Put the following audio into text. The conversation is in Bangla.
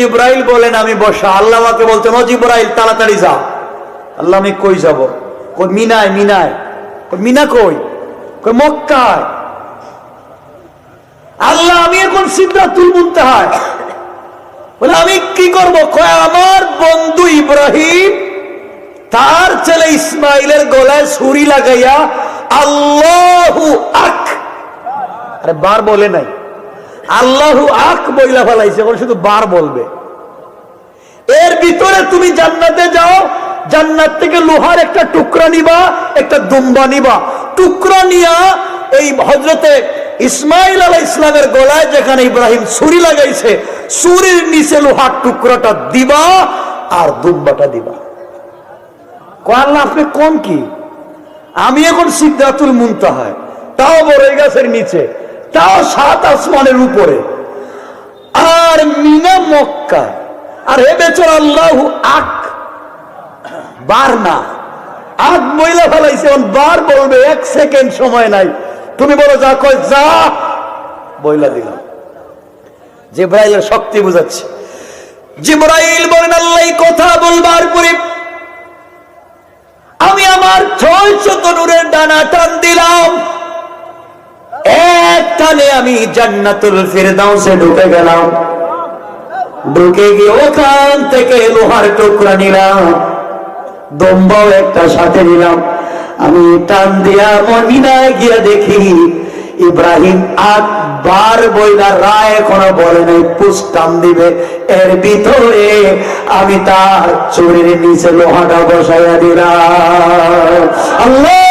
জিব্রাইল বলেন আমি বসা। আল্লাহ আমাকে বলতেন ও জিব্রাইল তাড়াতাড়ি যাও। আল্লাহ আমি কই যাব? কই মিনায়। মিনায় কই মিনা কই? কই মক্কায়। আল্লাহ আমি এখন সিদরাতুল মুনতাহায়। বলে আমি কি করব? কয় আমার বন্ধু ইব্রাহিম তার ছেলে ইসমাইলের গলায় ছুরি লাগাইয়া আল্লাহু আক, আরে বার বলে নাই, আল্লাহু আক বইলা ফেলাইছে, এখন শুধু বার বলবে। এর ভিতরে তুমি জান্নাতে যাও, জান্নাত থেকে লোহার একটা টুকরা নিবা, একটা দুম্বা নিবা, টুকরা নিয়া এই হযরতে ইসমাইল আলাইহিস সালামের গলায় যেখানে ইব্রাহিম ছুরি লাগাইছে ছুরির নিচে লোহার টুকরাটা দিবা আর দুম্বাটা দিবা। কয় আল্লাহ আপনি কোন কি? আমি এখন সিদরাতুল মুনতাহায়, তাও বড়ই গাছের নিচে, তাও 7 আসমানের উপরে, আর মিনা মক্কা। আর হে বেচারা আল্লাহু আক, বার না, আক বইলা ফেলাইছে, এখন বার বলবে 1 সেকেন্ড সময় নাই। তুমি বলো যা, কয় যা, বইলা দিলাম। জিব্রাইলের শক্তি বুঝাচ্ছে। জিব্রাইল বলেন আল্লাহ কথা বলবার পরে আমি আমার 600 নূরের ডানা টান দিলাম, এক টানে আমি জান্নাতুল ফিরদাউসে ঢুকে গেলাম। ঢুকে গিয়ে ওখান থেকে লোহার টুকরা নিলাম, দম্বাও একটা সাথে নিলাম। আমি টান দিয়া মদিনায় গিয়ে দেখি ইব্রাহিম একবার বইলা রায় এখনো বলে নাই পুষ টান দিবে, এর ভিতরে আমি তার চুরির নিচে লোহাটা বসাইয়া দিলাম। আল্লাহ